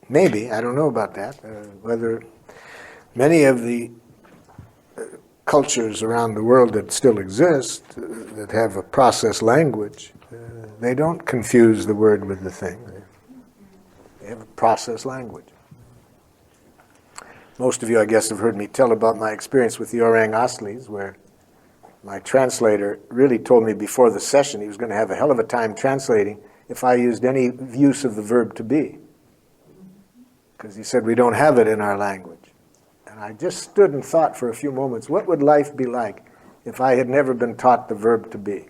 Maybe, I don't know about that. Whether many of the cultures around the world that still exist, that have a process language, they don't confuse the word with the thing. They have a process language. Most of you, I guess, have heard me tell about my experience with the Orang Aslis, where my translator really told me before the session he was going to have a hell of a time translating if I used any use of the verb to be. Because he said we don't have it in our language. And I just stood and thought for a few moments, what would life be like if I had never been taught the verb to be?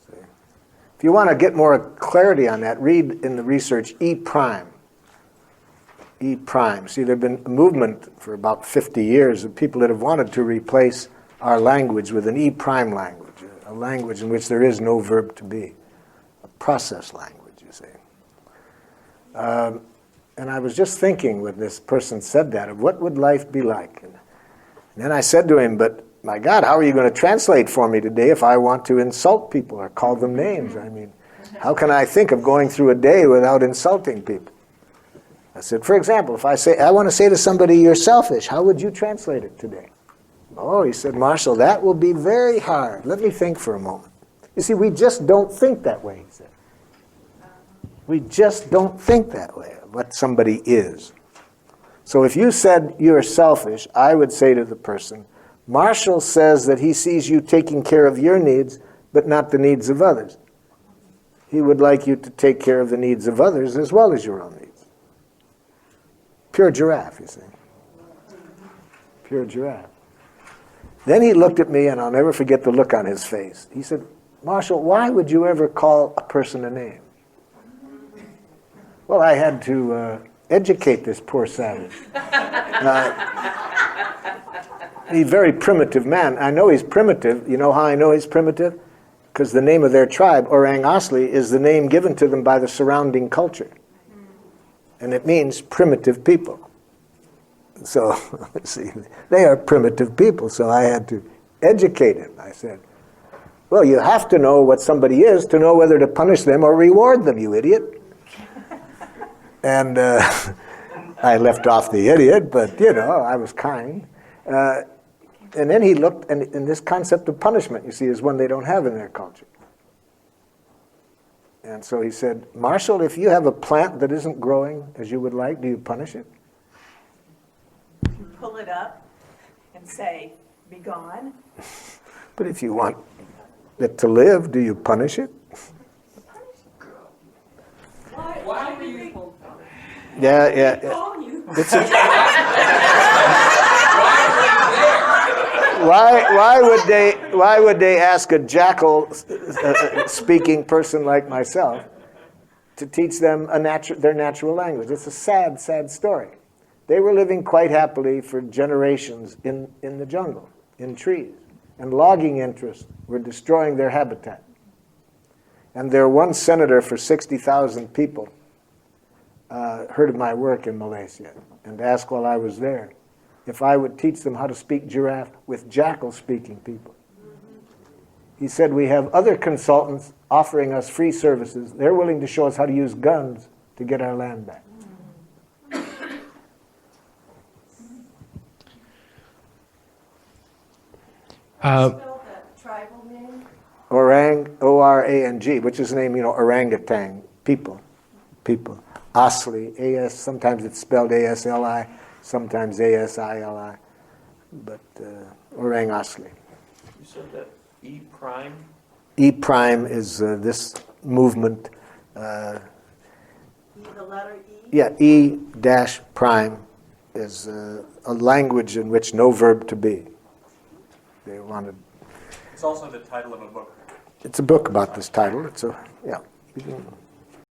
See? If you want to get more clarity on that, read in the research E prime. E prime. See, there have been a movement for about 50 years of people that have wanted to replace our language with an E prime language, a language in which there is no verb to be, a process language, you see. And I was just thinking when this person said that, of what would life be like? And then I said to him, but my God, how are you going to translate for me today if I want to insult people or call them names? I mean, how can I think of going through a day without insulting people? I said, for example, if I want to say to somebody, you're selfish, how would you translate it today? Oh, he said, Marshall, that will be very hard. Let me think for a moment. You see, we just don't think that way, he said. We just don't think that way, what somebody is. So if you said you're selfish, I would say to the person, Marshall says that he sees you taking care of your needs, but not the needs of others. He would like you to take care of the needs of others as well as your own needs. Pure giraffe, you see. Pure giraffe. Then he looked at me, and I'll never forget the look on his face. He said, Marshall, why would you ever call a person a name? Well, I had to educate this poor savage. He's a very primitive man. I know he's primitive. You know how I know he's primitive? Because the name of their tribe, Orang Asli, is the name given to them by the surrounding culture. And it means primitive people. So, see, they are primitive people, so I had to educate him. I said, well, you have to know what somebody is to know whether to punish them or reward them, you idiot. And I left off the idiot, but, you know, I was kind. And then he looked, and this concept of punishment, you see, is one they don't have in their culture. And so he said, Marshall, if you have a plant that isn't growing as you would like, do you punish it? You pull it up and say, be gone. But if you want it to live, do you punish it? Why do you think? Yeah. It's why would they ask a jackal speaking person like myself to teach them their natural language? It's a sad, sad story. They were living quite happily for generations in the jungle, in trees, and logging interests were destroying their habitat. And their one senator for 60,000 people heard of my work in Malaysia and asked while I was there if I would teach them how to speak giraffe with jackal-speaking people. He said, we have other consultants offering us free services. They're willing to show us how to use guns to get our land back. Spell the tribal name? Orang, O-R-A-N-G, which is the name, orangutan, people. Asli, A-S, sometimes it's spelled A-S-L-I, sometimes A-S-I-L-I, but Orang Asli. You said that E prime? E prime is this movement. The letter E? Yeah, E dash prime is a language in which no verb to be. They wanted. It's also the title of a book. It's a book about this title. Yeah.